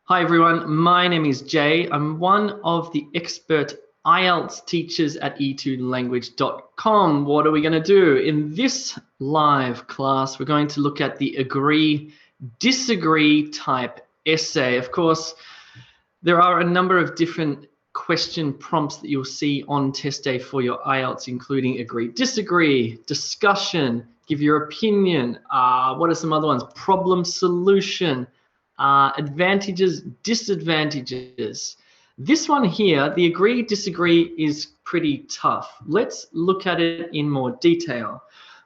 Hi everyone, my name is Jay. I'm one of the expert IELTS teachers at e2language.com. What are we going to do? In this live class, we're going to look at the agree, disagree type essay. Of course, there are a number of different question prompts that you'll see on test day for your IELTS, including agree, disagree, discussion, give your opinion. What are some other ones? Problem solution. Advantages, disadvantages. This one here, the agree, disagree is pretty tough. Let's look at it in more detail.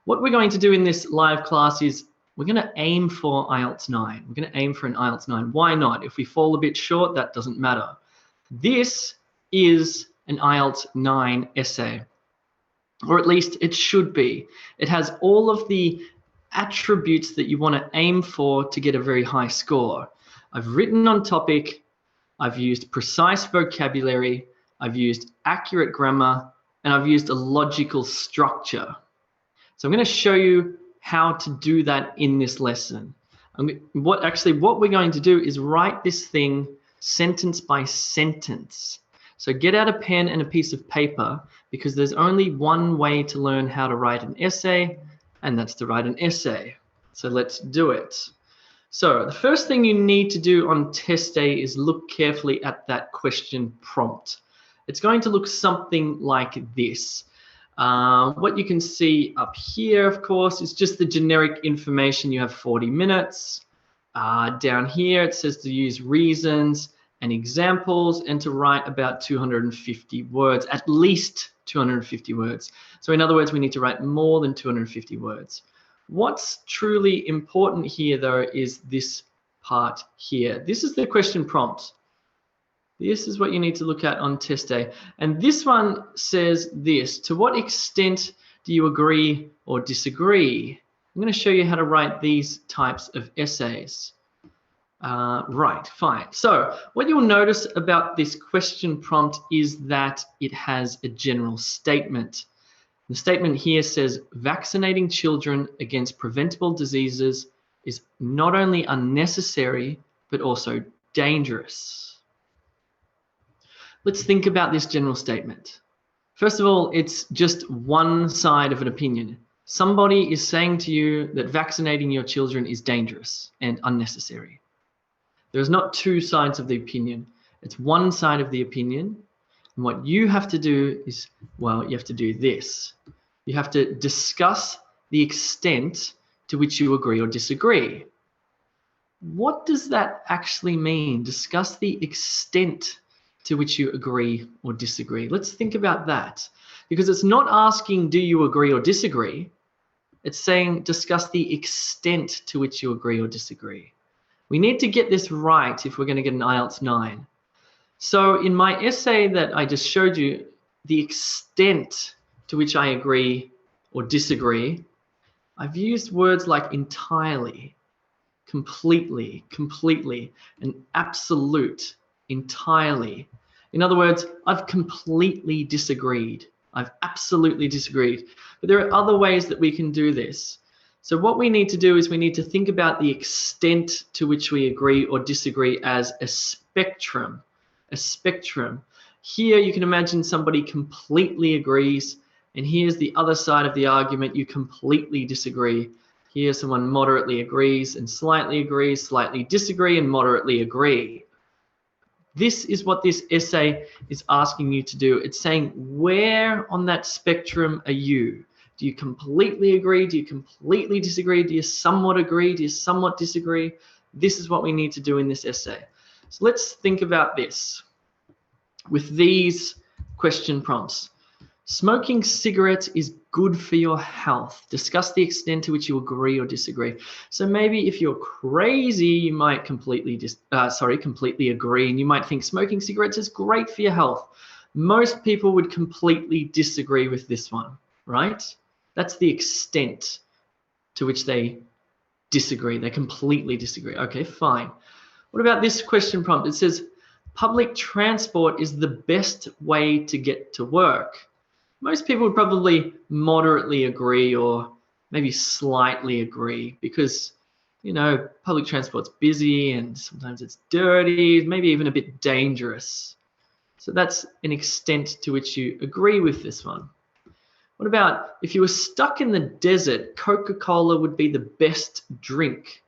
What we're going to do in this live class is we're going to aim for IELTS 9. We're going to aim for an IELTS 9. Why not? If we fall a bit short, that doesn't matter. This is an IELTS 9 essay, or at least it should be. It has all of the attributes that you want to aim for to get a very high score. I've written on topic, I've used precise vocabulary, I've used accurate grammar, and I've used a logical structure. So I'm going to show you how to do that in this lesson. What we're going to do is write this thing sentence by sentence. So get out a pen and a piece of paper, because there's only one way to learn how to write an essay, and that's to write an essay. So let's do it. So the first thing you need to do on test day is look carefully at that question prompt. It's going to look something like this. What you can see up here, of course, is just the generic information. You have 40 minutes. Down here, it says to use reasons and examples and to write about 250 words, at least 250 words. So in other words, we need to write more than 250 words. What's truly important here, though, is this part here. This is the question prompt. This is what you need to look at on test day. And this one says this: to what extent do you agree or disagree? I'm going to show you how to write these types of essays. Right, fine. So what you'll notice about this question prompt is that it has a general statement. The statement here says vaccinating children against preventable diseases is not only unnecessary, but also dangerous. Let's think about this general statement. First of all, it's just one side of an opinion. Somebody is saying to you that vaccinating your children is dangerous and unnecessary. There's not two sides of the opinion. It's one side of the opinion. And what you have to do is, well, you have to do this. You have to discuss the extent to which you agree or disagree. What does that actually mean? Discuss the extent to which you agree or disagree. Let's think about that. Because it's not asking, do you agree or disagree? It's saying, discuss the extent to which you agree or disagree. We need to get this right if we're going to get an IELTS 9. So in my essay that I just showed you, the extent to which I agree or disagree, I've used words like entirely, completely, and absolute, entirely. In other words, I've completely disagreed. I've absolutely disagreed. But there are other ways that we can do this. So what we need to do is we need to think about the extent to which we agree or disagree as a spectrum. A spectrum. Here you can imagine somebody completely agrees, and here's the other side of the argument: you completely disagree. Here someone moderately agrees and slightly disagree, and moderately agree. This is what this essay is asking you to do. It's saying, where on that spectrum are you? Do you completely agree? Do you completely disagree? Do you somewhat agree? Do you somewhat disagree? This is what we need to do in this essay. So let's think about this with these question prompts. Smoking cigarettes is good for your health. Discuss the extent to which you agree or disagree. So maybe if you're crazy, you might completely agree, and you might think smoking cigarettes is great for your health. Most people would completely disagree with this one, right? That's the extent to which they disagree. They completely disagree. Okay, fine. What about this question prompt? It says, public transport is the best way to get to work. Most people would probably moderately agree or maybe slightly agree, because you know, public transport's busy and sometimes it's dirty, maybe even a bit dangerous. So that's an extent to which you agree with this one. What about if you were stuck in the desert, Coca-Cola would be the best drink?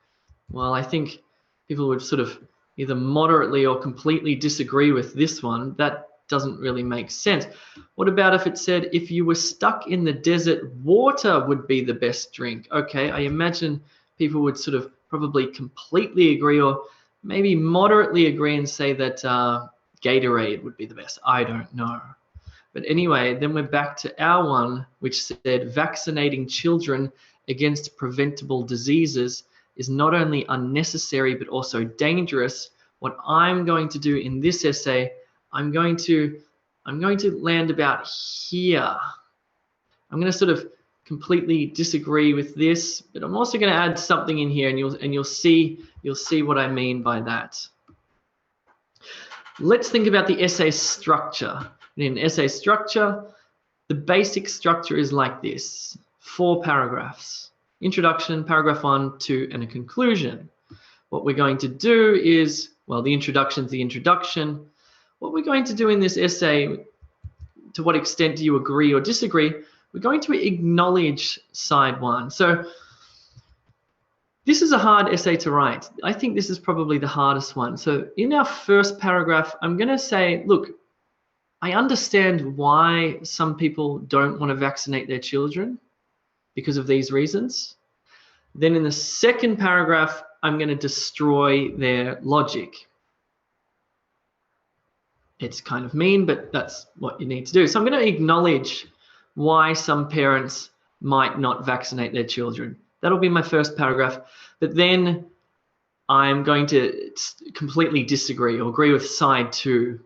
Well, I think people would sort of either moderately or completely disagree with this one. That doesn't really make sense. What about if it said if you were stuck in the desert, water would be the best drink? Okay, I imagine people would sort of probably completely agree or maybe moderately agree and say that Gatorade would be the best. I don't know. But anyway, then we're back to our one, which said vaccinating children against preventable diseases is not only unnecessary but also dangerous. What I'm going to do in this essay, I'm going to land about here. I'm going to sort of completely disagree with this, but I'm also going to add something in here, and you'll see what I mean by that. Let's think about the essay structure. In essay structure, the basic structure is like this: 4 paragraphs. Introduction, paragraph 1, 2, and a conclusion. What we're going to do is, well, the introduction is the introduction. What we're going to do in this essay, to what extent do you agree or disagree, we're going to acknowledge side 1. So this is a hard essay to write. I think this is probably the hardest one. So in our first paragraph, I'm going to say, look, I understand why some people don't want to vaccinate their children because of these reasons. Then in the second paragraph, I'm going to destroy their logic. It's kind of mean, but that's what you need to do. So I'm going to acknowledge why some parents might not vaccinate their children. That'll be my first paragraph. But then I'm going to completely disagree or agree with side 2.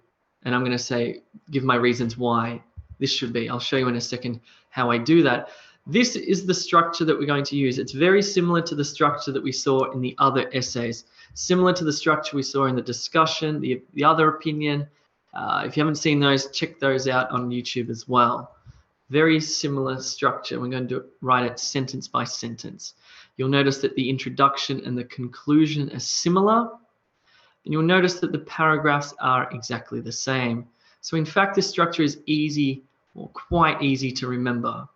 And I'm going to say, give my reasons why this should be. I'll show you in a second how I do that. This is the structure that we're going to use. It's very similar to the structure that we saw in the other essays, similar to the structure we saw in the discussion, the other opinion. If you haven't seen those, check those out on YouTube as well. Very similar structure. We're going to write it sentence by sentence. You'll notice that the introduction and the conclusion are similar. And you'll notice that the paragraphs are exactly the same. So in fact, this structure is easy, or quite easy to remember.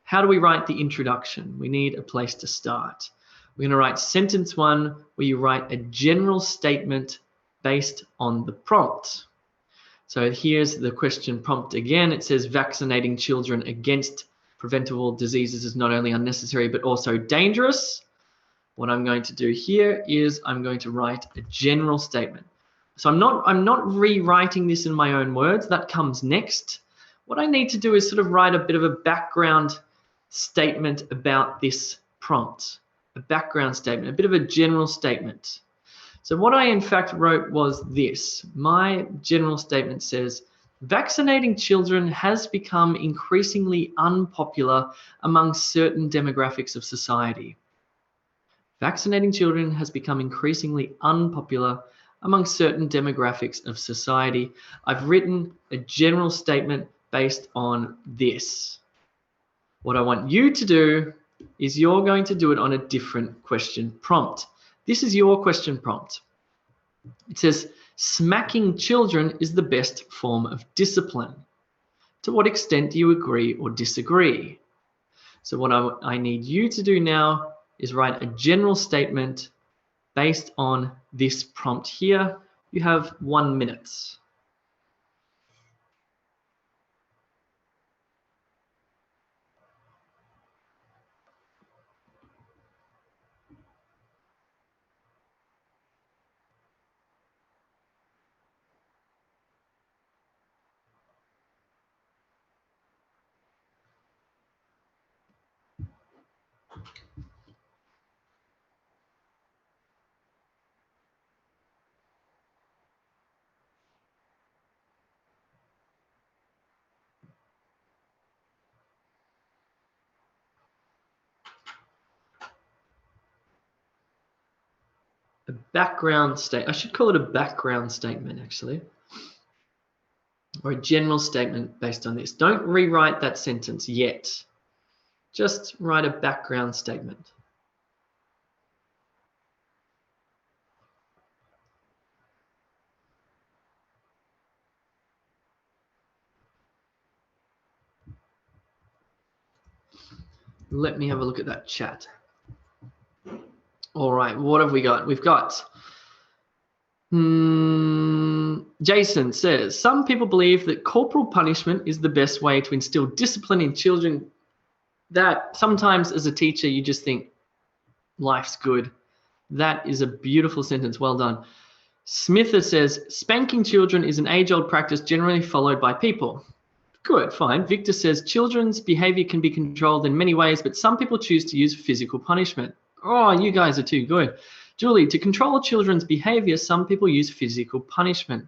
How do we write the introduction? We need a place to start. We're going to write sentence 1, where you write a general statement based on the prompt. So here's the question prompt again. It says vaccinating children against preventable diseases is not only unnecessary but also dangerous. What I'm going to do here is I'm going to write a general statement. So I'm not rewriting this in my own words. That comes next. What I need to do is sort of write a bit of a background statement about this prompt, a background statement, a bit of a general statement. So what I in fact wrote was this. My general statement says, vaccinating children has become increasingly unpopular among certain demographics of society. Vaccinating children has become increasingly unpopular among certain demographics of society. I've written a general statement based on this. What I want you to do is you're going to do it on a different question prompt. This is your question prompt. It says, smacking children is the best form of discipline. To what extent do you agree or disagree? So what I need you to do now is write a general statement based on this prompt here. You have 1 minute. A background statement. I should call it a background statement, actually. Or a general statement based on this. Don't rewrite that sentence yet. Just write a background statement. Let me have a look at that chat. All right, what have we got? We've got Jason says, some people believe that corporal punishment is the best way to instill discipline in children. That sometimes as a teacher, you just think, life's good. That is a beautiful sentence. Well done. Smither says, spanking children is an age-old practice generally followed by people. Good, fine. Victor says, children's behavior can be controlled in many ways, but some people choose to use physical punishment. Oh, you guys are too good. Julie, to control children's behavior, some people use physical punishment.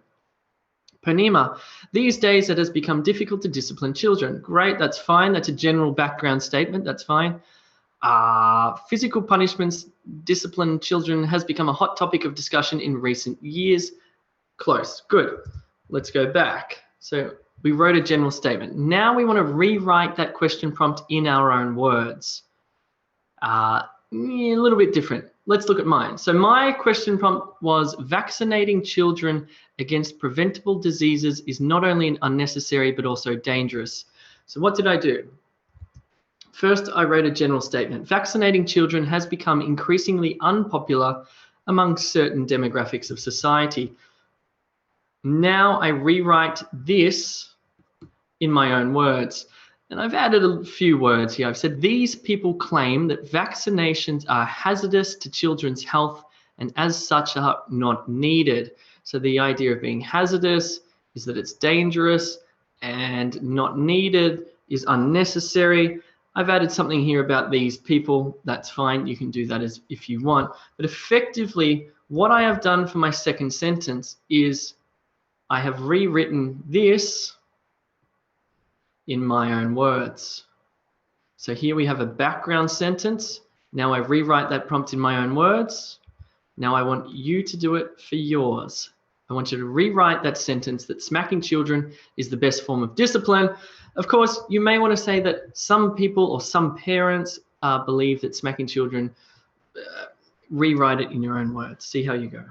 Ponima, these days it has become difficult to discipline children. Great, that's fine. That's a general background statement. That's fine. Physical punishments discipline children has become a hot topic of discussion in recent years. Close. Good. Let's go back. So we wrote a general statement. Now we want to rewrite that question prompt in our own words. A little bit different. Let's look at mine. So my question prompt was, vaccinating children against preventable diseases is not only unnecessary but also dangerous. So what did I do? First, I wrote a general statement. Vaccinating children has become increasingly unpopular among certain demographics of society. Now I rewrite this in my own words. And I've added a few words here. I've said, these people claim that vaccinations are hazardous to children's health and as such are not needed. So the idea of being hazardous is that it's dangerous, and not needed is unnecessary. I've added something here about these people. That's fine. You can do that as if you want. But effectively, what I have done for my second sentence is I have rewritten this in my own words. So here we have a background sentence. Now I rewrite that prompt in my own words. Now I want you to do it for yours. I want you to rewrite that sentence that smacking children is the best form of discipline. Of course, you may want to say that some people or some parents believe that smacking children, rewrite it in your own words. See how you go.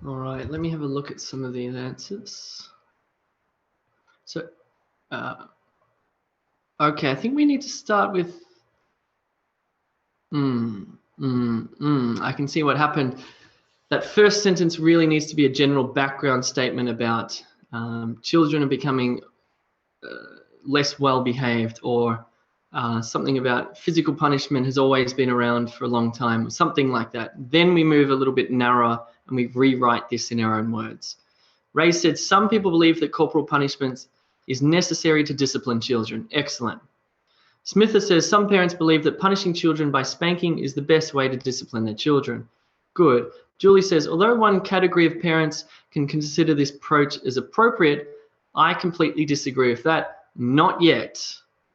All right, let me have a look at some of these answers. So, okay, I think we need to start with, I can see what happened. That first sentence really needs to be a general background statement about children are becoming less well-behaved, or something about physical punishment has always been around for a long time, something like that. Then we move a little bit narrower and we rewrite this in our own words. Ray said, some people believe that corporal punishment is necessary to discipline children. Excellent. Smither says, some parents believe that punishing children by spanking is the best way to discipline their children. Good. Julie says, although one category of parents can consider this approach as appropriate, I completely disagree with that. Not yet.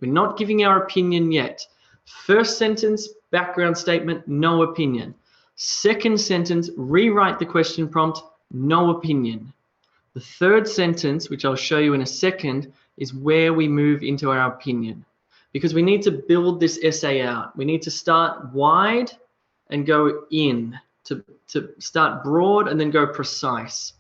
We're not giving our opinion yet. First sentence, background statement, no opinion. Second sentence, rewrite the question prompt, no opinion. The third sentence, which I'll show you in a second, is where we move into our opinion. Because we need to build this essay out. We need to start wide and go in, to start broad and then go precise.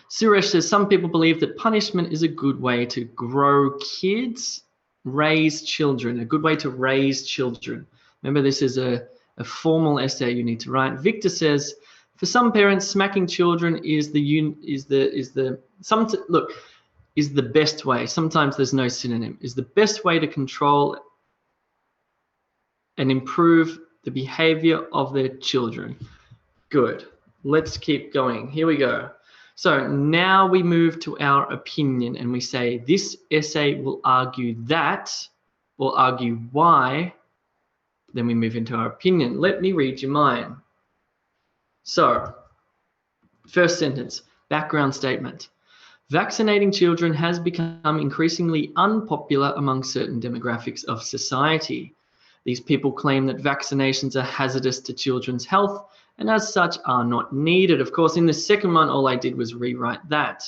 Suresh says, some people believe that punishment is a good way to grow kids, raise children, a good way to raise children. Remember, this is a formal essay you need to write. Victor says, for some parents, smacking children is the best way. Sometimes there's no synonym. Is the best way to control and improve the behavior of their children. Good. Let's keep going. Here we go. So now we move to our opinion and we say this essay will argue that, or argue why Then we move into our opinion. Let me read you mine. So, first sentence, background statement. Vaccinating children has become increasingly unpopular among certain demographics of society. These people claim that vaccinations are hazardous to children's health and as such are not needed. Of course, in the second one, all I did was rewrite that.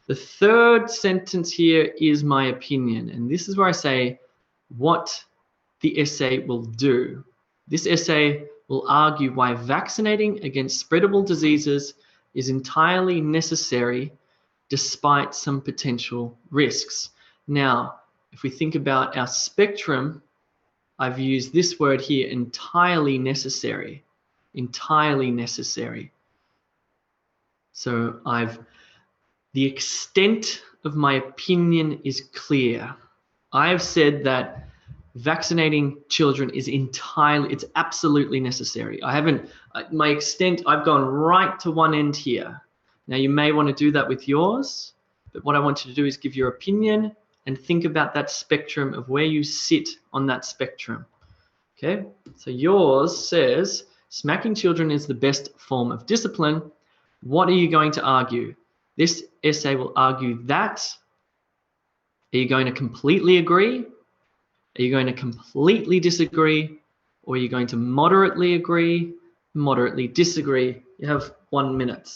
The third sentence here is my opinion, and this is where I say what the essay will do. This essay will argue why vaccinating against spreadable diseases is entirely necessary despite some potential risks. Now, if we think about our spectrum, I've used this word here, entirely necessary. Entirely necessary. So the extent of my opinion is clear. I have said that vaccinating children is it's absolutely necessary. I've gone right to one end here. Now you may want to do that with yours, but what I want you to do is give your opinion and think about that spectrum of where you sit on that spectrum. Okay, so yours says smacking children is the best form of discipline. What are you going to argue? This essay will argue that. Are you going to completely agree? Are you going to completely disagree? Or are you going to moderately agree, moderately disagree? You have 1 minute.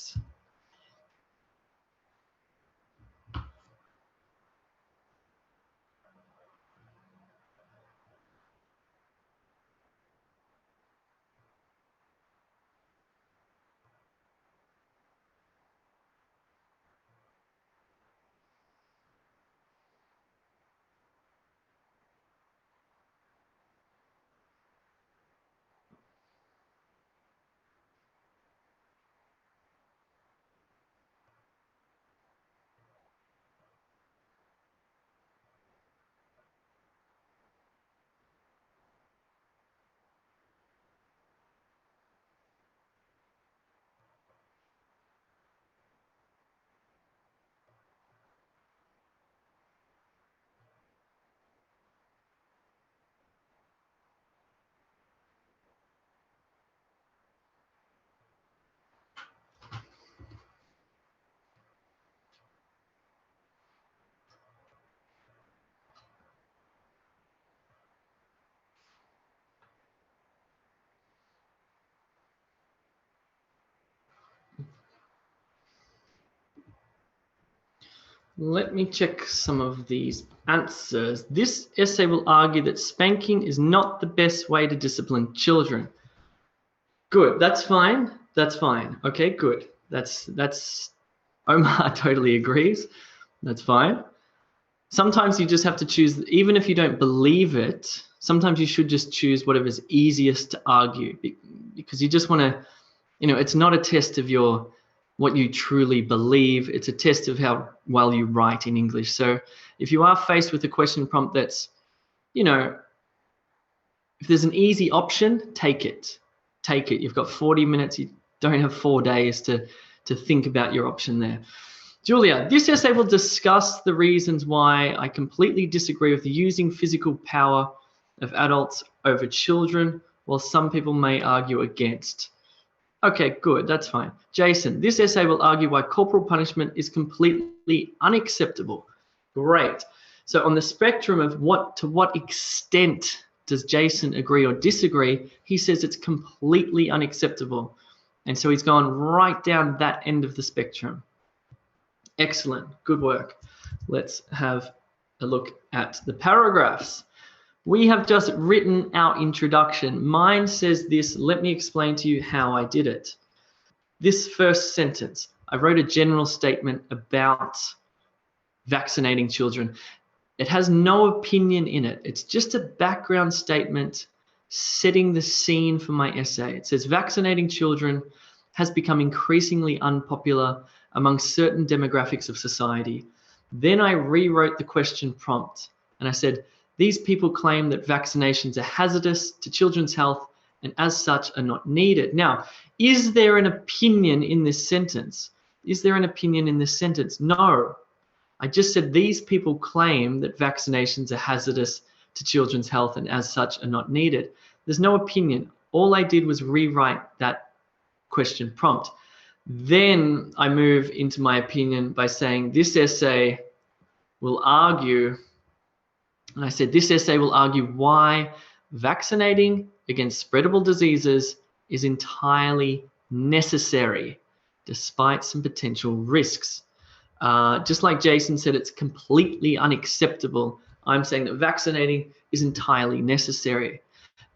Let me check some of these answers. This essay will argue that spanking is not the best way to discipline children. Good, that's fine. That's fine. Okay, good. That's Omar totally agrees. That's fine. Sometimes you just have to choose, even if you don't believe it, sometimes you should just choose whatever's easiest to argue, because you just want to, it's not a test of what you truly believe. It's a test of how well you write in English. So if you are faced with a question prompt that's, if there's an easy option, take it. Take it. You've got 40 minutes. You don't have 4 days to think about your option there. Julia, this essay will discuss the reasons why I completely disagree with using physical power of adults over children, while some people may argue against. Okay, good, that's fine. Jason, this essay will argue why corporal punishment is completely unacceptable. Great. So on the spectrum of to what extent does Jason agree or disagree, he says it's completely unacceptable. And so he's gone right down that end of the spectrum. Excellent, good work. Let's have a look at the paragraphs. We have just written our introduction. Mine says this. Let me explain to you how I did it. This first sentence, I wrote a general statement about vaccinating children. It has no opinion in it. It's just a background statement setting the scene for my essay. It says vaccinating children has become increasingly unpopular among certain demographics of society. Then I rewrote the question prompt and I said, these people claim that vaccinations are hazardous to children's health and as such are not needed. Now, is there an opinion in this sentence? Is there an opinion in this sentence? No. I just said these people claim that vaccinations are hazardous to children's health and as such are not needed. There's no opinion. All I did was rewrite that question prompt. Then I move into my opinion by saying this essay will argue, and I said this essay will argue why vaccinating against spreadable diseases is entirely necessary, despite some potential risks. Just like Jason said, it's completely unacceptable. I'm saying that vaccinating is entirely necessary.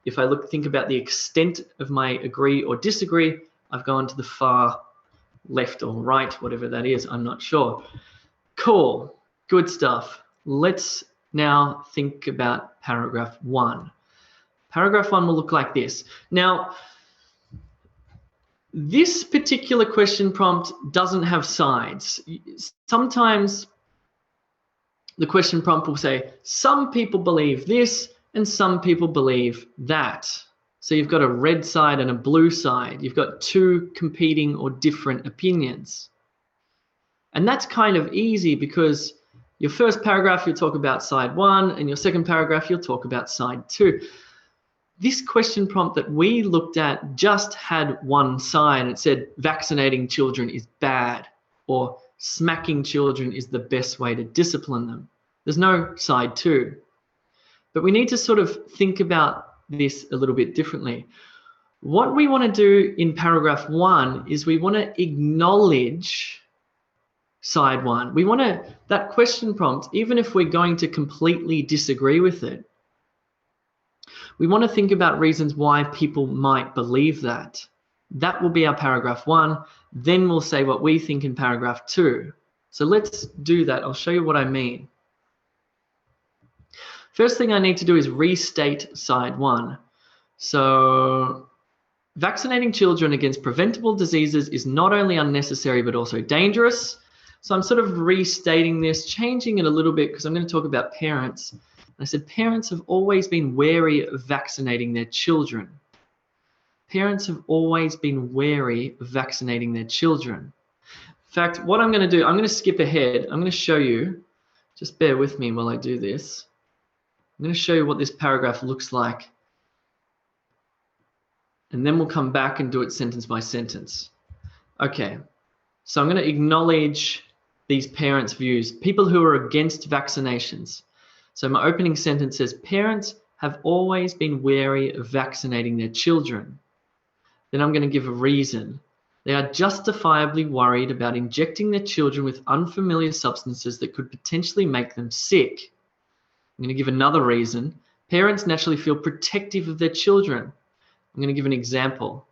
If I think about the extent of my agree or disagree, I've gone to the far left or right, whatever that is, I'm not sure. Cool, good stuff. Let's now think about paragraph 1. Paragraph 1 will look like this. Now, this particular question prompt doesn't have sides. Sometimes the question prompt will say, some people believe this and some people believe that. So you've got a red side and a blue side. You've got two competing or different opinions. And that's kind of easy because your first paragraph, you'll talk about side 1, and your second paragraph, you'll talk about side 2. This question prompt that we looked at just had one side. It said vaccinating children is bad, or smacking children is the best way to discipline them. There's no side 2. But we need to sort of think about this a little bit differently. What we want to do in paragraph 1 is we want to acknowledge side 1. We want to, that question prompt, even if we're going to completely disagree with it, we want to think about reasons why people might believe that. That will be our paragraph 1. Then we'll say what we think in paragraph 2. So let's do that. I'll show you what I mean. First thing I need to do is restate side 1. So vaccinating children against preventable diseases is not only unnecessary but also dangerous. So I'm sort of restating this, changing it a little bit because I'm going to talk about parents. I said parents have always been wary of vaccinating their children. Parents have always been wary of vaccinating their children. In fact, what I'm going to do, I'm going to skip ahead. I'm going to show you, just bear with me while I do this. I'm going to show you what this paragraph looks like. And then we'll come back and do it sentence by sentence. Okay, so I'm going to acknowledge these parents' views, people who are against vaccinations. So my opening sentence says, parents have always been wary of vaccinating their children. Then I'm going to give a reason. They are justifiably worried about injecting their children with unfamiliar substances that could potentially make them sick. I'm going to give another reason. Parents naturally feel protective of their children. I'm going to give an example.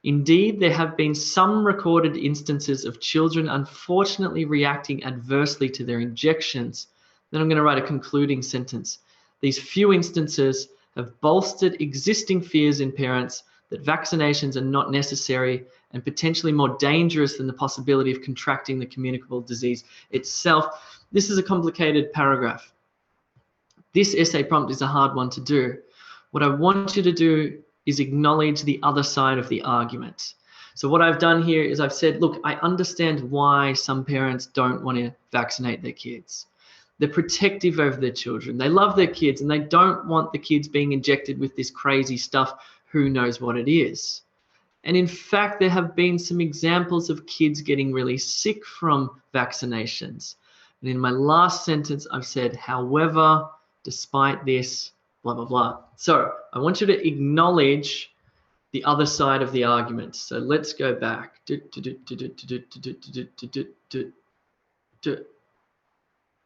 Indeed, there have been some recorded instances of children unfortunately reacting adversely to their injections. Then I'm going to write a concluding sentence. These few instances have bolstered existing fears in parents that vaccinations are not necessary and potentially more dangerous than the possibility of contracting the communicable disease itself. This is a complicated paragraph. This essay prompt is a hard one to do. What I want you to do is acknowledge the other side of the argument. So what I've done here is I've said, look, I understand why some parents don't want to vaccinate their kids. They're protective over their children. They love their kids and they don't want the kids being injected with this crazy stuff. Who knows what it is? And in fact, there have been some examples of kids getting really sick from vaccinations. And in my last sentence, I've said, however, despite this, blah, blah, blah. So I want you to acknowledge the other side of the argument. So let's go back.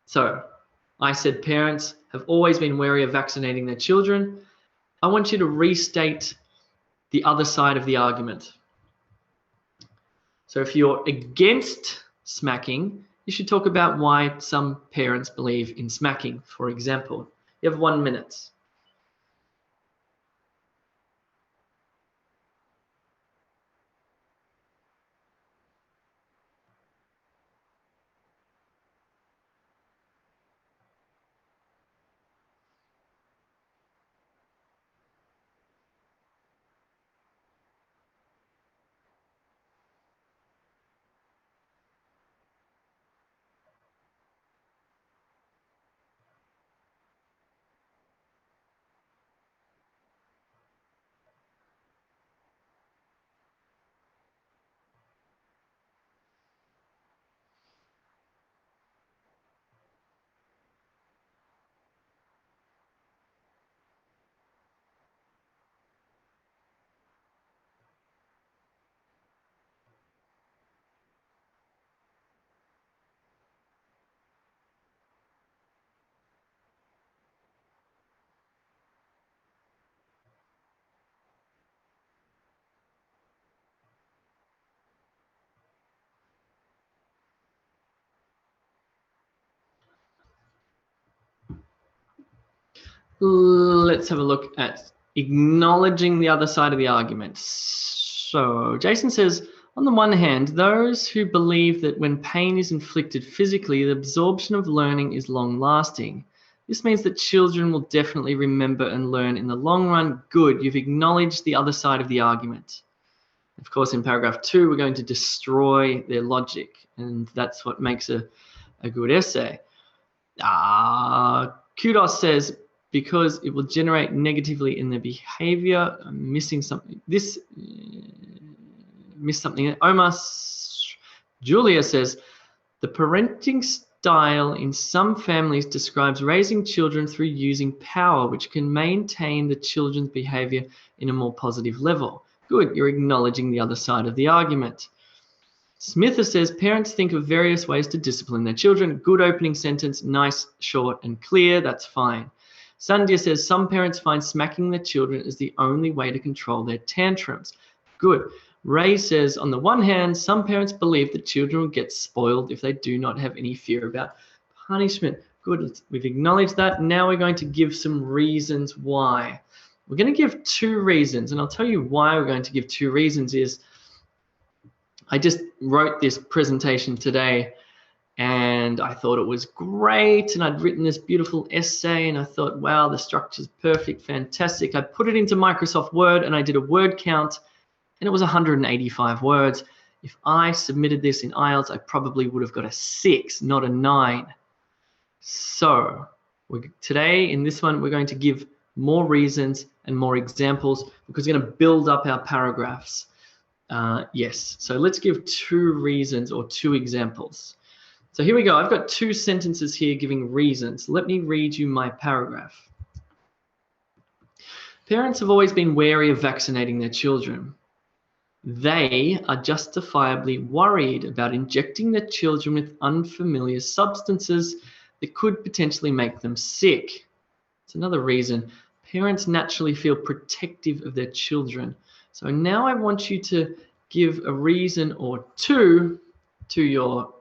So I said parents have always been wary of vaccinating their children. I want you to restate the other side of the argument. So if you're against smacking, you should talk about why some parents believe in smacking, for example. You have 1 minute. Let's have a look at acknowledging the other side of the argument. So Jason says, on the one hand, those who believe that when pain is inflicted physically, the absorption of learning is long-lasting. This means that children will definitely remember and learn in the long run. Good, you've acknowledged the other side of the argument. Of course, in paragraph 2, we're going to destroy their logic, and that's what makes a good essay. Kudos says, because it will generate negatively in their behavior. I'm missing something. Missed something. Julia says, the parenting style in some families describes raising children through using power, which can maintain the children's behavior in a more positive level. Good, you're acknowledging the other side of the argument. Smitha says, parents think of various ways to discipline their children. Good opening sentence, nice, short, and clear. That's fine. Sandhya says, some parents find smacking their children is the only way to control their tantrums. Good. Ray says, on the one hand, some parents believe that children will get spoiled if they do not have any fear about punishment. Good. We've acknowledged that. Now we're going to give some reasons why. We're going to give 2 reasons, and I'll tell you why we're going to give 2 reasons is I just wrote this presentation today and I thought it was great, and I'd written this beautiful essay and I thought, wow, the structure's perfect, fantastic. I put it into Microsoft Word and I did a word count and it was 185 words. If I submitted this in IELTS, I probably would have got a 6, not a 9. So today in this one, we're going to give more reasons and more examples because we're going to build up our paragraphs. Yes, so let's give 2 reasons or 2 examples. So here we go. I've got 2 sentences here giving reasons. Let me read you my paragraph. Parents have always been wary of vaccinating their children. They are justifiably worried about injecting their children with unfamiliar substances that could potentially make them sick. It's another reason. Parents naturally feel protective of their children. So now I want you to give a reason or 2 to your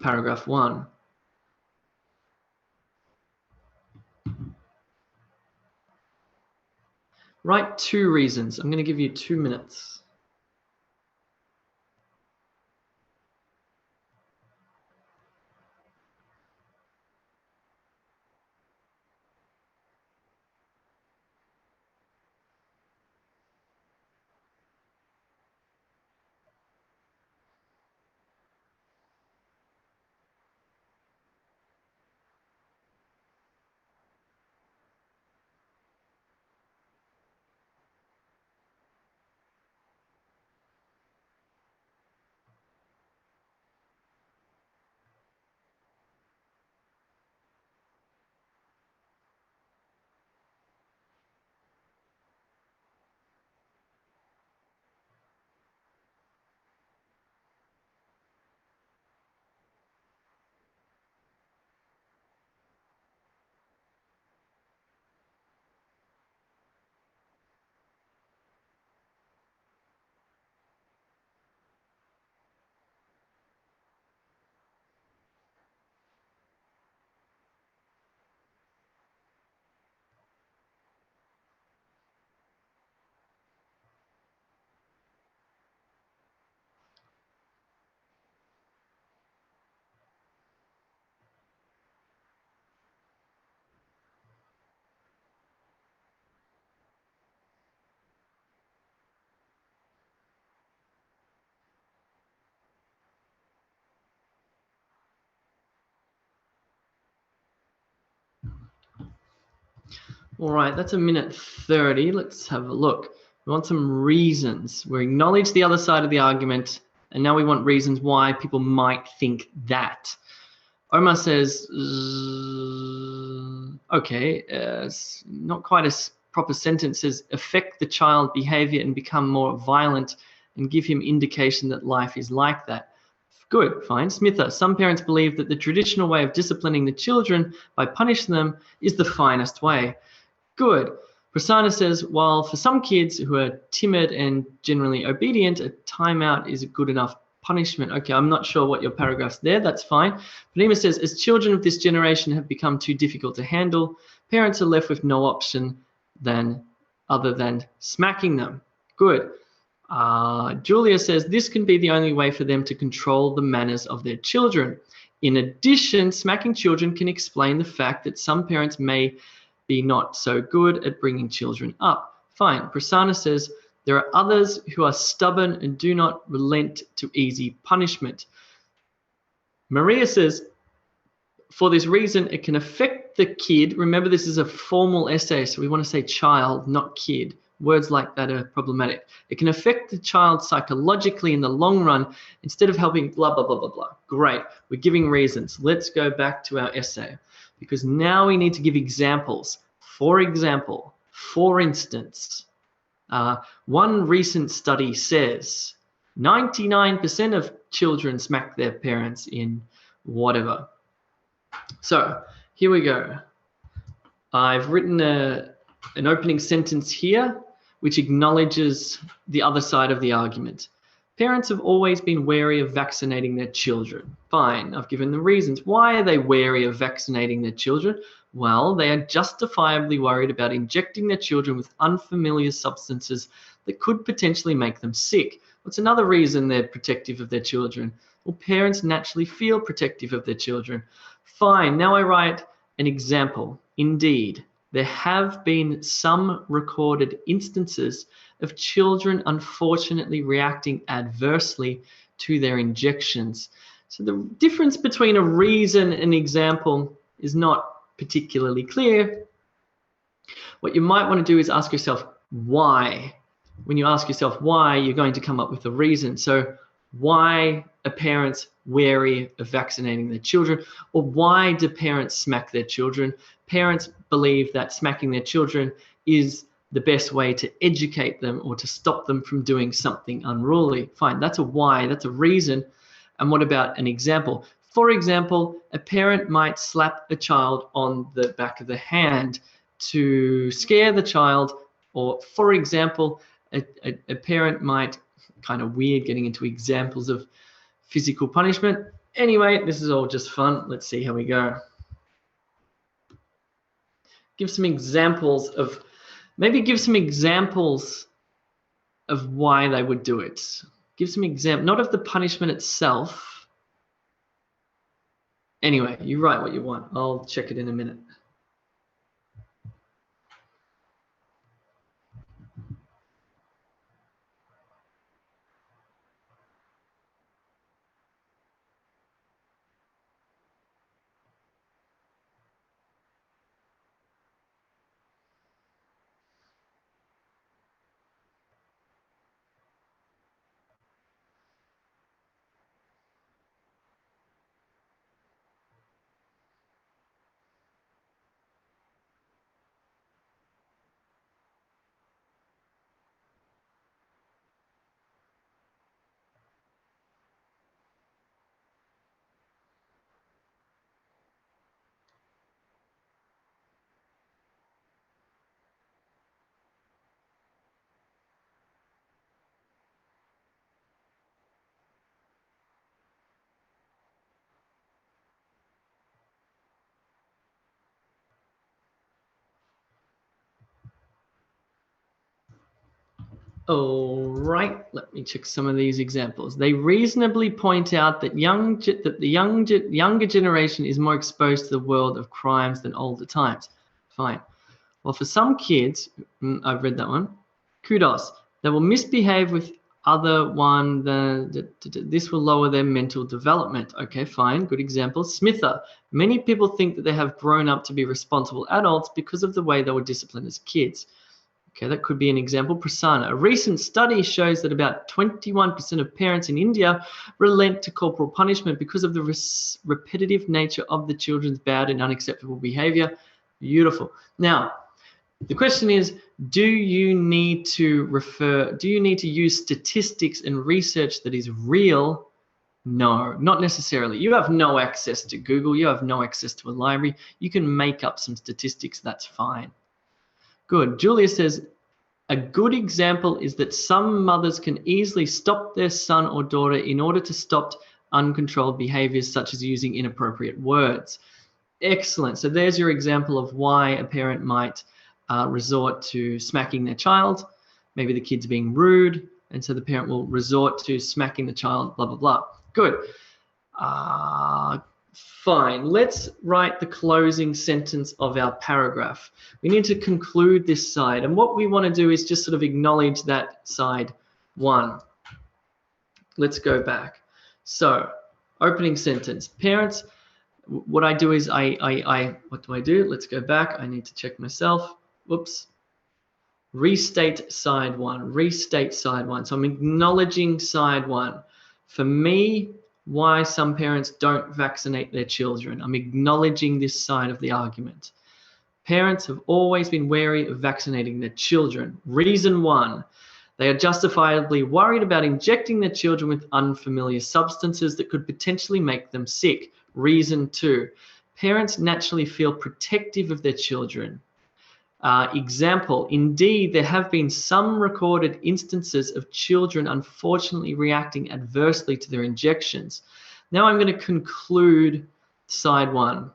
paragraph 1. Write 2 reasons. I'm going to give you 2 minutes. All right, that's 1:30. Let's have a look. We want some reasons. We acknowledge the other side of the argument, and now we want reasons why people might think that. Omar says, okay, not quite a proper sentence, says affect the child behavior and become more violent and give him indication that life is like that. Good, fine. Smitha, some parents believe that the traditional way of disciplining the children by punishing them is the finest way. Good. Prasanna says, while for some kids who are timid and generally obedient, a timeout is a good enough punishment. Okay, I'm not sure what your paragraph's there. That's fine. Panima says, as children of this generation have become too difficult to handle, Parents are left with no option other than smacking them. Good. Julia says this can be the only way for them to control the manners of their children. In addition, smacking children can explain the fact that some parents may be not so good at bringing children up. Fine. Prasanna says there are others who are stubborn and do not relent to easy punishment. Maria says, for this reason, it can affect the kid. Remember, this is a formal essay, so we want to say child, not kid. Words like that are problematic. It can affect the child psychologically in the long run instead of helping blah, blah, blah, blah, blah. Great. We're giving reasons. Let's go back to our essay because now we need to give examples. For example, for instance, one recent study says 99% of children smack their parents in whatever. So here we go. I've written an opening sentence here which acknowledges the other side of the argument. Parents have always been wary of vaccinating their children. Fine, I've given the reasons. Why are they wary of vaccinating their children? Well, they are justifiably worried about injecting their children with unfamiliar substances that could potentially make them sick. What's another reason they're protective of their children? Well, parents naturally feel protective of their children. Fine, now I write an example. Indeed, there have been some recorded instances of children unfortunately reacting adversely to their injections. So the difference between a reason and an example is not particularly clear. What you might want to do is ask yourself why. When you ask yourself why, you're going to come up with a reason. So why are parents wary of vaccinating their children? Or why do parents smack their children? Parents believe that smacking their children is the best way to educate them or to stop them from doing something unruly. Fine, that's a why, that's a reason. And what about an example? For example, a parent might slap a child on the back of the hand to scare the child, or for example, a parent might, kind of weird getting into examples of physical punishment. Anyway, this is all just fun. Let's see how we go. Give some examples of, maybe give some examples of why they would do it. Give some example, not of the punishment itself. Anyway, you write what you want. I'll check it in a minute. All right, let me check some of these examples. They reasonably point out that the younger generation is more exposed to the world of crimes than older times. Fine. Well, for some kids, I've read that one. Kudos. They will misbehave with other one. This will lower their mental development. Okay, fine. Good example. Smither. Many people think that they have grown up to be responsible adults because of the way they were disciplined as kids. Okay, that could be an example. Prasanna. A recent study shows that about 21% of parents in India relent to corporal punishment because of the repetitive nature of the children's bad and unacceptable behavior. Beautiful. Now, the question is, do you need to use statistics and research that is real? No, not necessarily. You have no access to Google. You have no access to a library. You can make up some statistics. That's fine. Good. Julia says, a good example is that some mothers can easily stop their son or daughter in order to stop uncontrolled behaviors such as using inappropriate words. Excellent. So there's your example of why a parent might resort to smacking their child. Maybe the kid's being rude, and so the parent will resort to smacking the child, blah, blah, blah. Good. Fine. Let's write the closing sentence of our paragraph. We need to conclude this side. And what we want to do is just sort of acknowledge that side one. Let's go back. So, opening sentence. Parents, what I do is what do I do? Let's go back. I need to check myself. Whoops. Restate side one. Restate side one. So I'm acknowledging side one. For me, why some parents don't vaccinate their children. I'm acknowledging this side of the argument. Parents have always been wary of vaccinating their children. Reason one, they are justifiably worried about injecting their children with unfamiliar substances that could potentially make them sick. Reason two, parents naturally feel protective of their children. Example, indeed, there have been some recorded instances of children unfortunately reacting adversely to their injections. Now I'm going to conclude side one.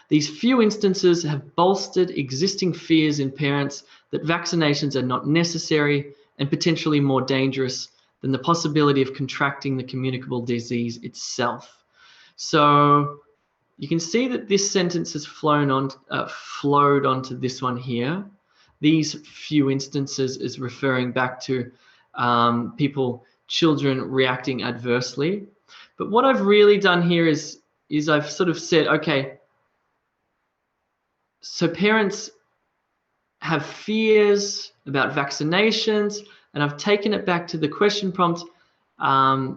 These few instances have bolstered existing fears in parents that vaccinations are not necessary and potentially more dangerous than the possibility of contracting the communicable disease itself. So you can see that this sentence has flowed onto this one here. These few instances is referring back to children reacting adversely. But what I've really done here is I've sort of said, okay, so parents have fears about vaccinations, and I've taken it back to the question prompt. Let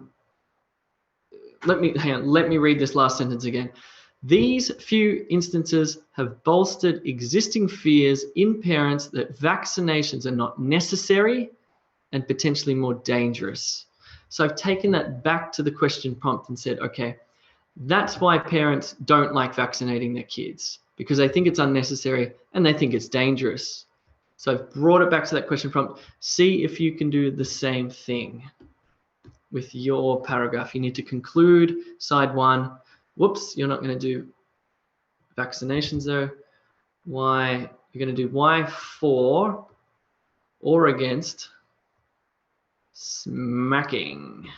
me read this last sentence again. These few instances have bolstered existing fears in parents that vaccinations are not necessary and potentially more dangerous. So I've taken that back to the question prompt and said, okay, that's why parents don't like vaccinating their kids, because they think it's unnecessary and they think it's dangerous. So I've brought it back to that question prompt. See if you can do the same thing with your paragraph. You need to conclude side one. Whoops, you're not going to do vaccinations though. Why? You're going to do why for or against smacking.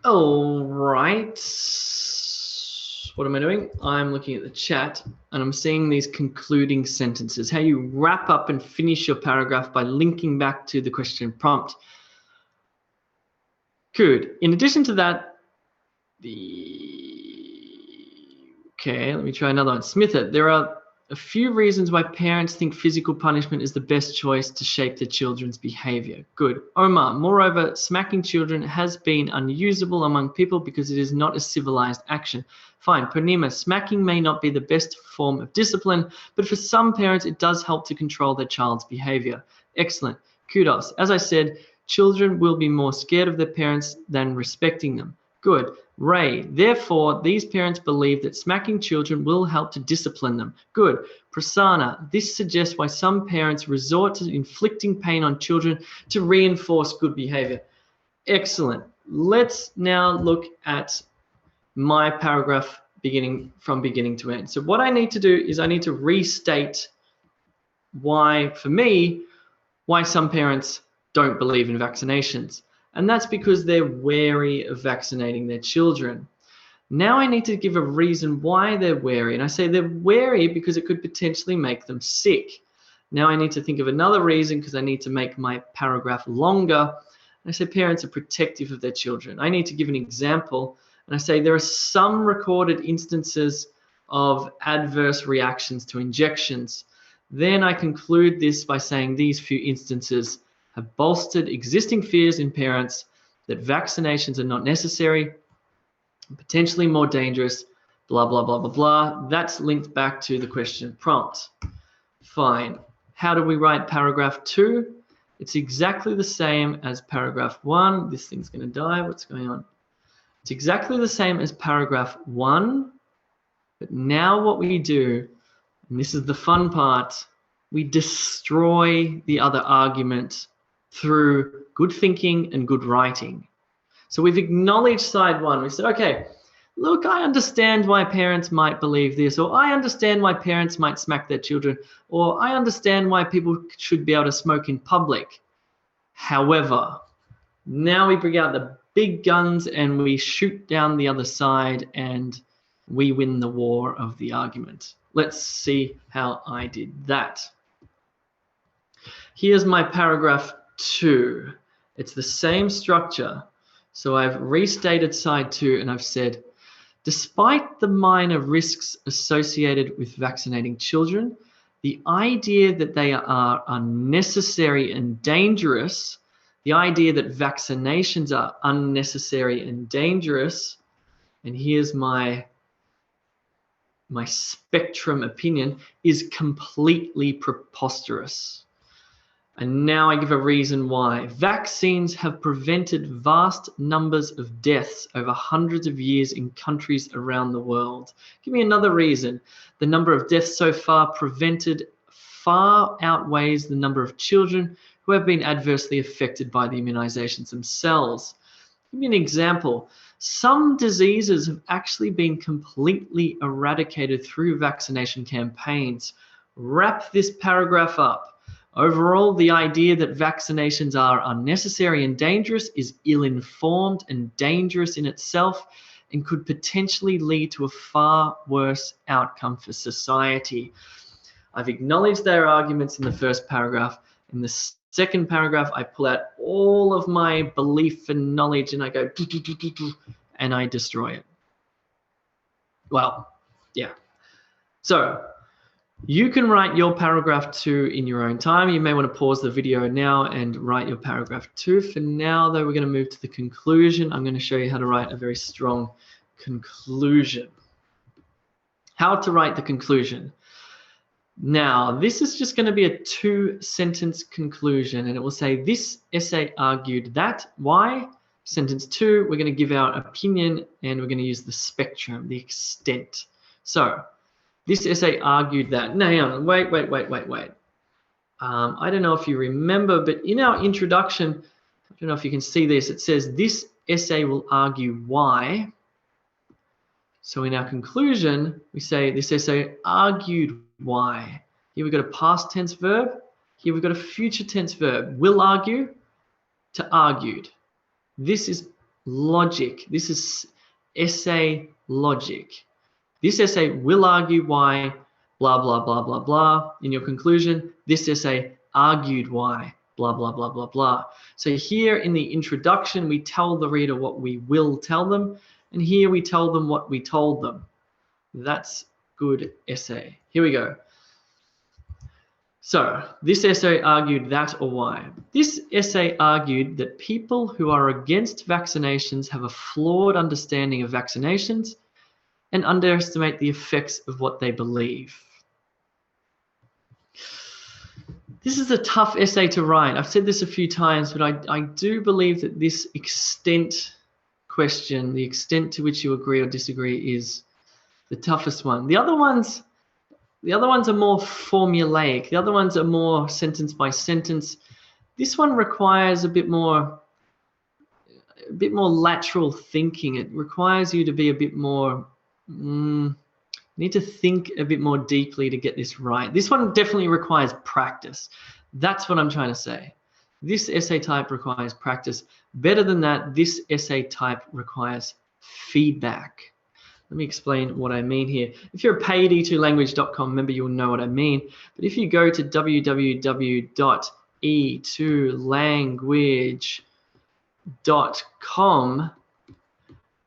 All right. What am I doing? I'm looking at the chat and I'm seeing these concluding sentences, how you wrap up and finish your paragraph by linking back to the question prompt. Good. In addition to that, okay, let me try another one. Smith it. There are a few reasons why parents think physical punishment is the best choice to shape their children's behavior. Good. Omar, moreover, smacking children has been unusable among people because it is not a civilized action. Fine. Purnima, smacking may not be the best form of discipline, but for some parents it does help to control their child's behavior. Excellent. Kudos. As I said, children will be more scared of their parents than respecting them. Good. Ray, therefore, these parents believe that smacking children will help to discipline them. Good. Prasanna, this suggests why some parents resort to inflicting pain on children to reinforce good behavior. Excellent. Let's now look at my paragraph from beginning to end. So what I need to do is I need to restate why, for me, why some parents don't believe in vaccinations. And that's because they're wary of vaccinating their children. Now I need to give a reason why they're wary. And I say they're wary because it could potentially make them sick. Now I need to think of another reason because I need to make my paragraph longer. And I say parents are protective of their children. I need to give an example. And I say there are some recorded instances of adverse reactions to injections. Then I conclude this by saying these few instances have bolstered existing fears in parents that vaccinations are not necessary, potentially more dangerous, blah, blah, blah, blah, blah. That's linked back to the question prompt. Fine. How do we write paragraph 2? It's exactly the same as paragraph 1. This thing's going to die. What's going on? It's exactly the same as paragraph 1, but now what we do, and this is the fun part, we destroy the other argument through good thinking and good writing. So we've acknowledged side 1. We said, okay, look, I understand why parents might believe this, or I understand why parents might smack their children, or I understand why people should be able to smoke in public. However, now we bring out the big guns and we shoot down the other side and we win the war of the argument. Let's see how I did that. Here's my paragraph 2. It's the same structure. So I've restated side 2 and I've said, despite the minor risks associated with vaccinating children, the idea that they are unnecessary and dangerous, the idea that vaccinations are unnecessary and dangerous, and here's my spectrum opinion, is completely preposterous. And now I give a reason why. Vaccines have prevented vast numbers of deaths over hundreds of years in countries around the world. Give me another reason. The number of deaths so far prevented far outweighs the number of children who have been adversely affected by the immunizations themselves. Give me an example. Some diseases have actually been completely eradicated through vaccination campaigns. Wrap this paragraph up. Overall, the idea that vaccinations are unnecessary and dangerous is ill-informed and dangerous in itself and could potentially lead to a far worse outcome for society. I've acknowledged their arguments in the first paragraph. In the second paragraph, I pull out all of my belief and knowledge and I go and I destroy it. Well, yeah. So you can write your paragraph 2 in your own time. You may want to pause the video now and write your paragraph 2. For now, though, we're going to move to the conclusion. I'm going to show you how to write a very strong conclusion. How to write the conclusion. Now, this is just going to be a 2-sentence conclusion, and it will say, this essay argued that. Why? Sentence 2, we're going to give our opinion, and we're going to use the spectrum, the extent. So, this essay argued that. Now, hang on, wait. I don't know if you remember, but in our introduction, I don't know if you can see this, it says this essay will argue why. So in our conclusion, we say this essay argued why. Here we've got a past tense verb. Here we've got a future tense verb. Will argue to argued. This is logic. This is essay logic. This essay will argue why, blah, blah, blah, blah, blah. In your conclusion, this essay argued why, blah, blah, blah, blah, blah. So here in the introduction, we tell the reader what we will tell them. And here we tell them what we told them. That's good essay. Here we go. So this essay argued that or why? This essay argued that people who are against vaccinations have a flawed understanding of vaccinations and underestimate the effects of what they believe. This is a tough essay to write. I've said this a few times, but I do believe that this extent question, the extent to which you agree or disagree, is the toughest one. The other ones are more formulaic. The other ones are more sentence by sentence. This one requires a bit more lateral thinking. It requires you to be a bit more, you need to think a bit more deeply to get this right. This one definitely requires practice. That's what I'm trying to say. This essay type requires practice. Better than that, this essay type requires feedback. Let me explain what I mean here. If you're a paid E2language.com member, you'll know what I mean. But if you go to www.e2language.com,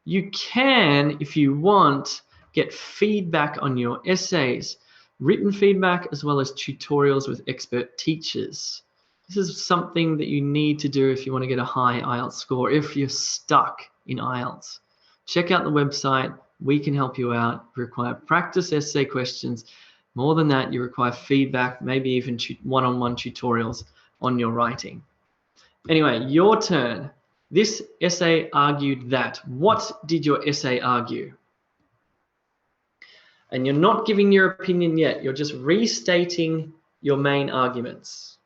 you can, if you want, get feedback on your essays, written feedback, as well as tutorials with expert teachers. This is something that you need to do if you want to get a high IELTS score, if you're stuck in IELTS. Check out the website. We can help you out. You require practice essay questions. More than that, you require feedback, maybe even one-on-one tutorials on your writing. Anyway, your turn. This essay argued that. What did your essay argue? And you're not giving your opinion yet. You're just restating your main arguments.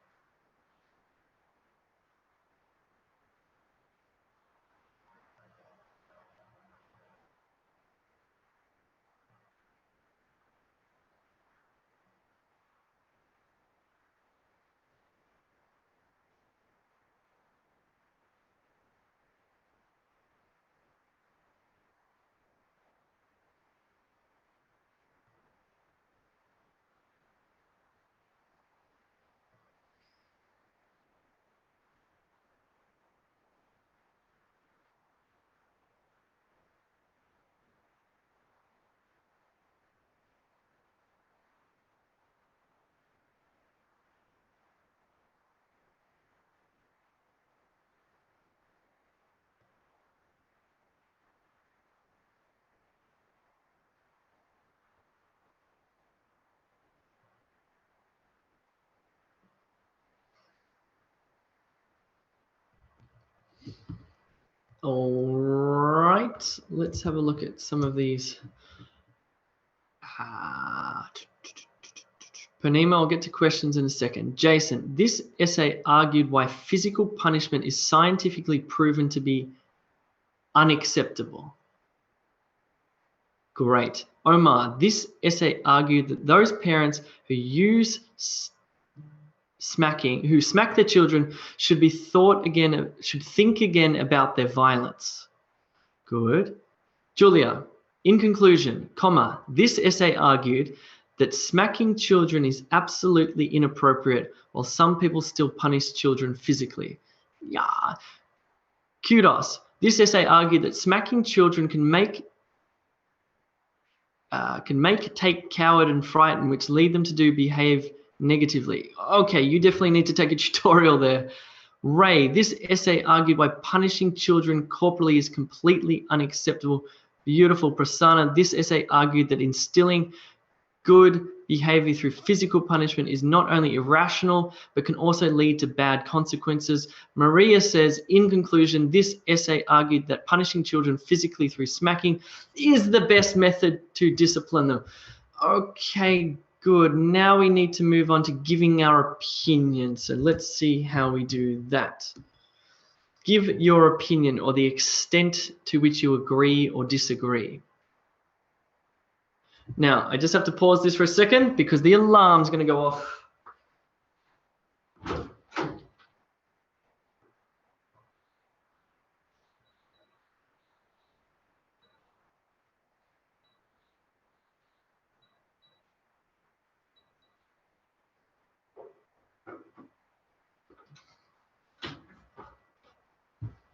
All right, let's have a look at some of these. Panema, I'll get to questions in a second. Jason, this essay argued why physical punishment is scientifically proven to be unacceptable. Great. Omar, this essay argued that those parents who smack their children should think again about their violence. Good. Julia, in conclusion, this essay argued that smacking children is absolutely inappropriate while some people still punish children physically. Yeah. Kudos. This essay argued that smacking children can make take coward and frighten, which lead them to behave negatively. Okay, you definitely need to take a tutorial there. Ray, this essay argued why punishing children corporally is completely unacceptable. Beautiful. Prasanna, this essay argued that instilling good behavior through physical punishment is not only irrational, but can also lead to bad consequences. Maria says, in conclusion, this essay argued that punishing children physically through smacking is the best method to discipline them. Okay, good. Now we need to move on to giving our opinion. So let's see how we do that. Give your opinion or the extent to which you agree or disagree. Now, I just have to pause this for a second because the alarm's going to go off.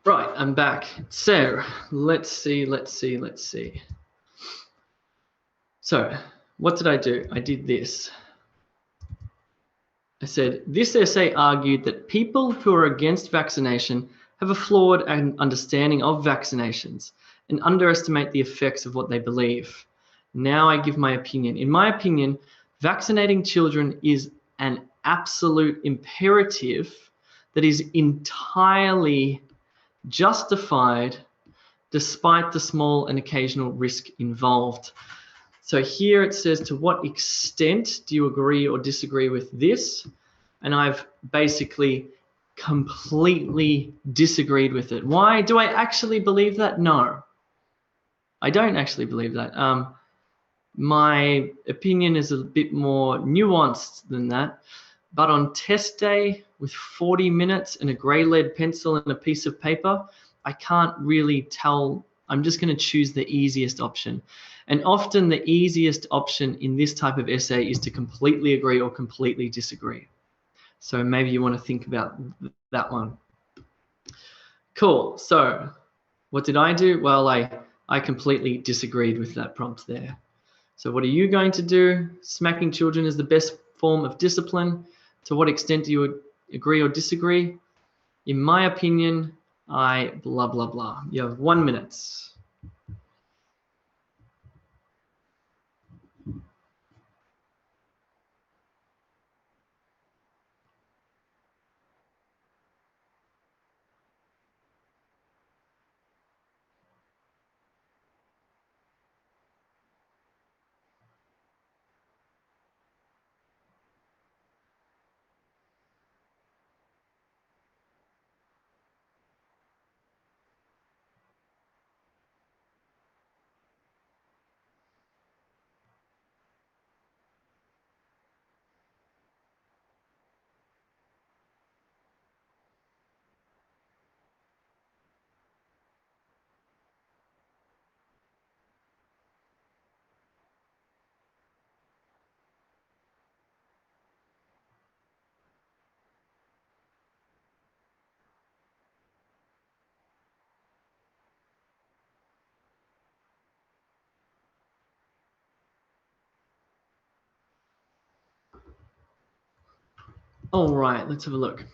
Right, I'm back. So, let's see. So, what did I do? I did this. I said, this essay argued that people who are against vaccination have a flawed understanding of vaccinations and underestimate the effects of what they believe. Now I give my opinion. In my opinion, vaccinating children is an absolute imperative that is entirely justified despite the small and occasional risk involved. So here it says, to what extent do you agree or disagree with this? And I've basically completely disagreed with it. Why? Do I actually believe that? No, I don't actually believe that. My opinion is a bit more nuanced than that. But on test day, with 40 minutes and a grey lead pencil and a piece of paper, I can't really tell. I'm just going to choose the easiest option. And often the easiest option in this type of essay is to completely agree or completely disagree. So maybe you want to think about that one. Cool. So what did I do? Well, I completely disagreed with that prompt there. So what are you going to do? Smacking children is the best form of discipline. To what extent do you agree or disagree? In my opinion, I blah, blah, blah. You have 1 minute. All right, let's have a look.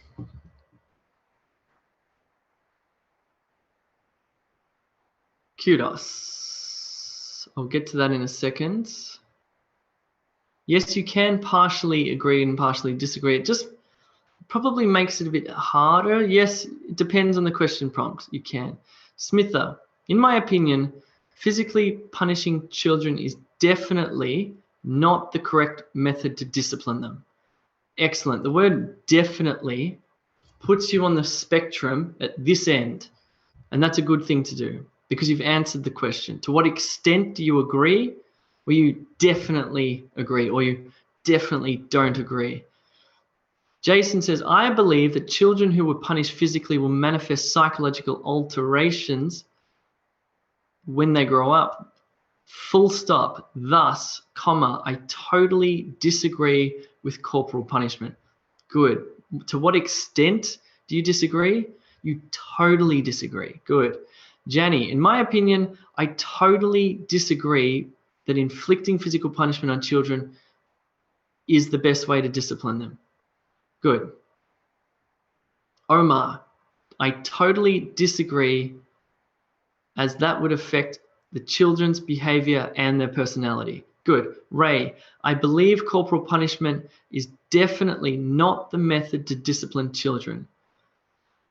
Kudos. I'll get to that in a second. Yes, you can partially agree and partially disagree. It just probably makes it a bit harder. Yes, it depends on the question prompt. You can. Smither, in my opinion, physically punishing children is definitely not the correct method to discipline them. Excellent. The word definitely puts you on the spectrum at this end, and that's a good thing to do because you've answered the question. To what extent do you agree, or you definitely agree, or you definitely don't agree? Jason says, I believe that children who were punished physically will manifest psychological alterations when they grow up. Full stop. Thus, comma, I totally disagree with corporal punishment. Good. To what extent do you disagree? You totally disagree. Good. Janny, in my opinion, I totally disagree that inflicting physical punishment on children is the best way to discipline them. Good. Omar, I totally disagree as that would affect the children's behavior and their personality. Good. Ray, I believe corporal punishment is definitely not the method to discipline children.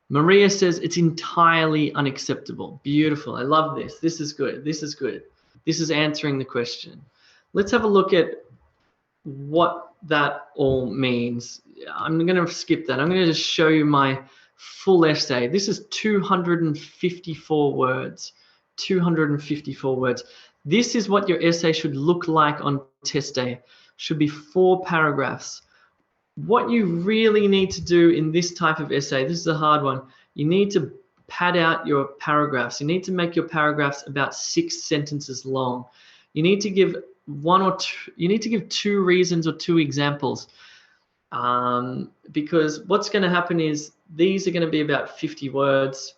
Maria says it's entirely unacceptable. Beautiful. I love this. This is good. This is good. This is answering the question. Let's have a look at what that all means. I'm going to skip that. I'm going to just show you my full essay. This is 254 words. 254 words. This is what your essay should look like on test day. Should be 4 paragraphs. What you really need to do in this type of essay, this is a hard one, you need to pad out your paragraphs. You need to make your paragraphs about 6 sentences long. You need to give 1 or 2, you need to give 2 reasons or 2 examples. Because what's going to happen is these are going to be about 50 words.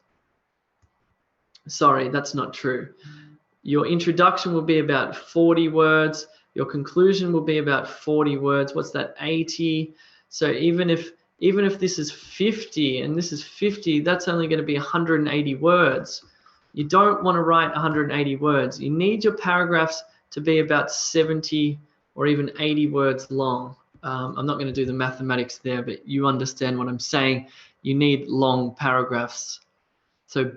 Sorry, that's not true. Your introduction will be about 40 words. Your conclusion will be about 40 words. What's that? 80. So even if this is 50 and this is 50, that's only going to be 180 words. You don't want to write 180 words. You need your paragraphs to be about 70 or even 80 words long. I'm not going to do the mathematics there, but you understand what I'm saying. You need long paragraphs. So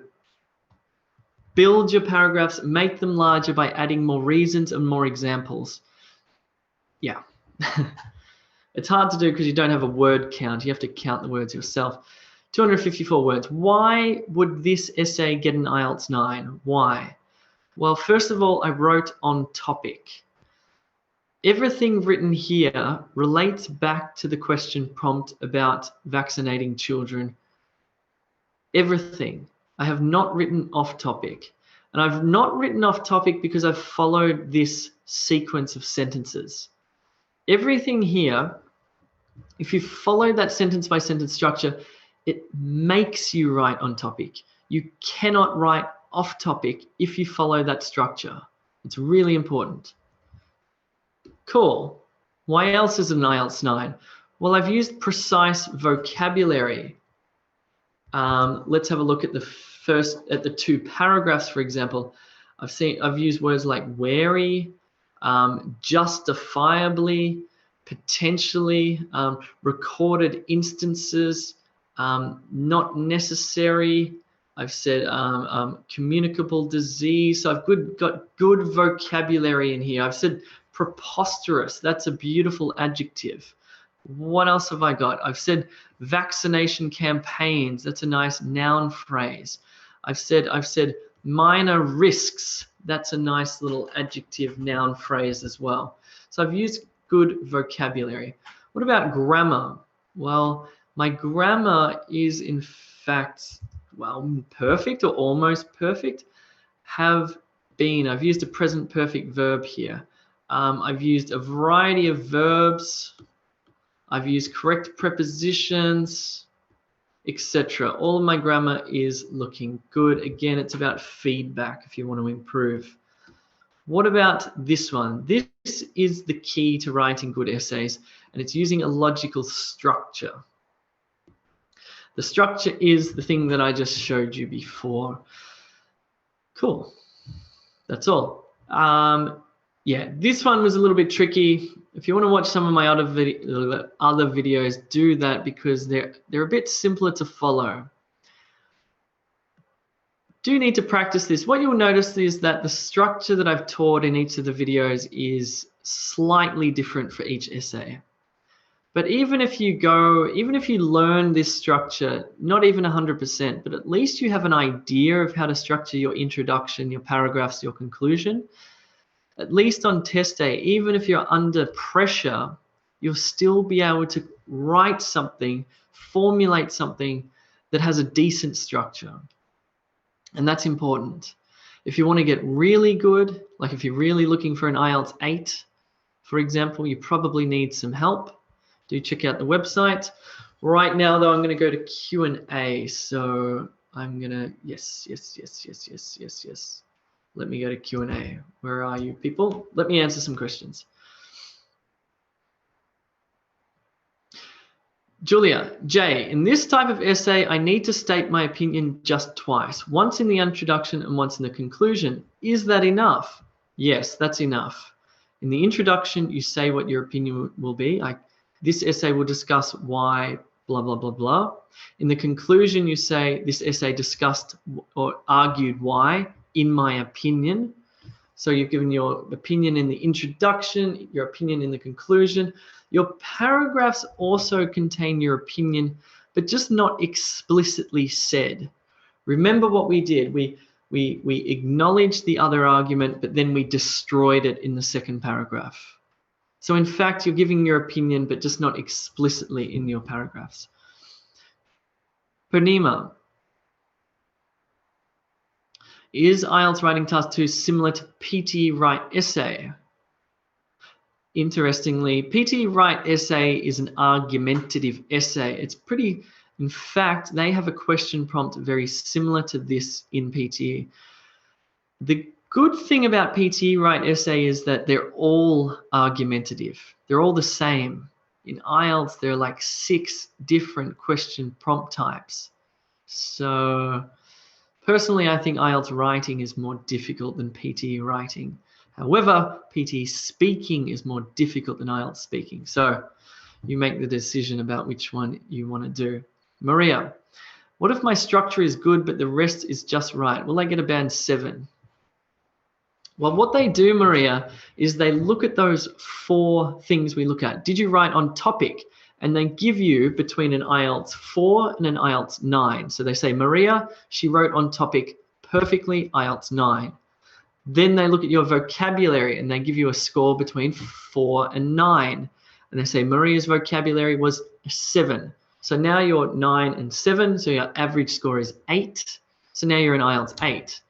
build your paragraphs, make them larger by adding more reasons and more examples. Yeah. It's hard to do because you don't have a word count. You have to count the words yourself. 254 words. Why would this essay get an IELTS 9? Why? Well, first of all, I wrote on topic. Everything written here relates back to the question prompt about vaccinating children. Everything. I have not written off topic. And I've not written off topic because I've followed this sequence of sentences. Everything here, if you follow that sentence by sentence structure, it makes you write on topic. You cannot write off topic if you follow that structure. It's really important. Cool. Why else is it an IELTS 9? Well, I've used precise vocabulary. Let's have a look at the two paragraphs, for example. I've used words like wary, justifiably, potentially, recorded instances, not necessary. I've said communicable disease. So I've got good vocabulary in here. I've said preposterous. That's a beautiful adjective. What else have I got? I've said vaccination campaigns. That's a nice noun phrase. I've said minor risks. That's a nice little adjective noun phrase as well. So I've used good vocabulary. What about grammar? Well, my grammar is in fact, well, perfect or almost perfect. Have been. I've used a present perfect verb here. I've used a variety of verbs. I've used correct prepositions, etc. All of my grammar is looking good. Again, it's about feedback if you want to improve. What about this one? This is the key to writing good essays, and it's using a logical structure. The structure is the thing that I just showed you before. Cool. That's all. Yeah, this one was a little bit tricky. If you want to watch some of my other videos, do that because they're a bit simpler to follow. Do need to practice this. What you'll notice is that the structure that I've taught in each of the videos is slightly different for each essay. But even if you learn this structure, not even 100%, but at least you have an idea of how to structure your introduction, your paragraphs, your conclusion. At least on test day, even if you're under pressure, you'll still be able to write something, formulate something that has a decent structure. And that's important. If you want to get really good, like if you're really looking for an IELTS 8, for example, you probably need some help. Do check out the website. Right now, though, I'm going to go to Q&A. So I'm going to, yes. Let me go to Q&A. Where are you people? Let me answer some questions. Julia, Jay, in this type of essay, I need to state my opinion just twice, once in the introduction and once in the conclusion. Is that enough? Yes, that's enough. In the introduction, you say what your opinion will be. This essay will discuss why, blah, blah, blah, blah. In the conclusion, you say this essay discussed or argued why, in my opinion. So you've given your opinion in the introduction, your opinion in the conclusion. Your paragraphs also contain your opinion, but just not explicitly said. Remember what we did. We acknowledged the other argument, but then we destroyed it in the second paragraph. So in fact, you're giving your opinion, but just not explicitly in your paragraphs. Purnima, is IELTS Writing Task 2 similar to PT Write Essay? Interestingly, PT Write Essay is an argumentative essay. It's pretty, in fact, they have a question prompt very similar to this in PT. The good thing about PT Write Essay is that they're all argumentative. They're all the same. In IELTS, there are like 6 different question prompt types. So personally, I think IELTS writing is more difficult than PTE writing. However, PTE speaking is more difficult than IELTS speaking. So you make the decision about which one you want to do. Maria, what if my structure is good, but the rest is just right? Will I get a band 7? Well, what they do, Maria, is they look at those 4 things we look at. Did you write on topic? And they give you between an IELTS 4 and an IELTS 9. So they say, Maria, she wrote on topic perfectly, IELTS 9. Then they look at your vocabulary and they give you a score between 4 and 9. And they say Maria's vocabulary was 7. So now you're 9 and 7, so your average score is 8. So now you're in IELTS 8.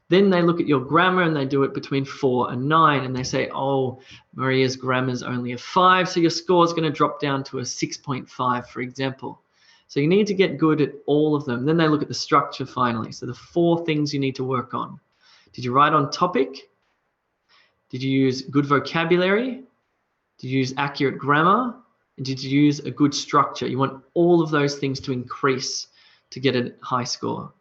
Then they look at your grammar and they do it between 4 and 9. And they say, oh, Maria's grammar is only a 5, so your score is going to drop down to a 6.5, for example. So you need to get good at all of them. Then they look at the structure finally. So the 4 things you need to work on. Did you write on topic? Did you use good vocabulary? Did you use accurate grammar? And did you use a good structure? You want all of those things to increase to get a high score.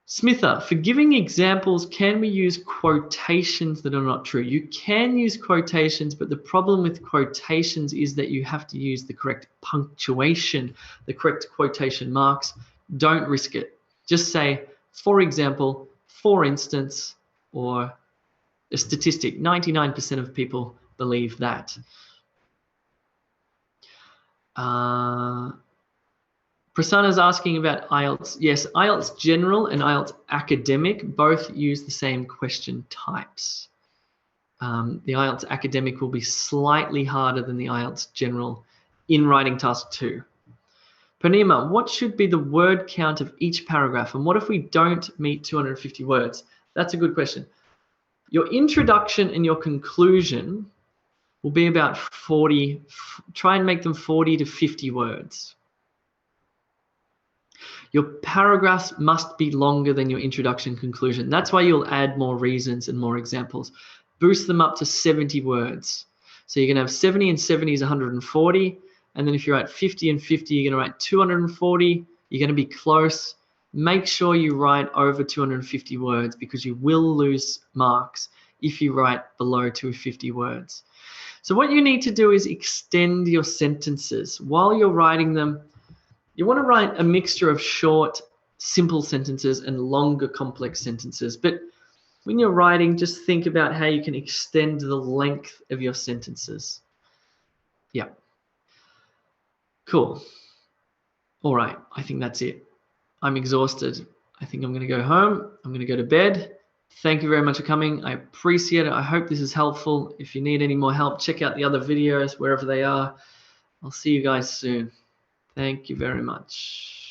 Smitha, for giving examples, can we use quotations that are not true? You can use quotations, but the problem with quotations is that you have to use the correct punctuation, the correct quotation marks. Don't risk it. Just say, for example, for instance, or a statistic. 99% of people believe that. Prasanna's asking about IELTS. Yes, IELTS General and IELTS Academic both use the same question types. The IELTS Academic will be slightly harder than the IELTS General in writing task 2. Panima, what should be the word count of each paragraph? And what if we don't meet 250 words? That's a good question. Your introduction and your conclusion will be about 40. Try and make them 40 to 50 words. Your paragraphs must be longer than your introduction conclusion. That's why you'll add more reasons and more examples. Boost them up to 70 words. So you're going to have 70 and 70 is 140. And then if you write 50 and 50, you're going to write 240. You're going to be close. Make sure you write over 250 words because you will lose marks if you write below 250 words. So what you need to do is extend your sentences. While you're writing them, you want to write a mixture of short, simple sentences and longer, complex sentences. But when you're writing, just think about how you can extend the length of your sentences. Yeah. Cool. All right. I think that's it. I'm exhausted. I think I'm going to go home. I'm going to go to bed. Thank you very much for coming. I appreciate it. I hope this is helpful. If you need any more help, check out the other videos wherever they are. I'll see you guys soon. Thank you very much.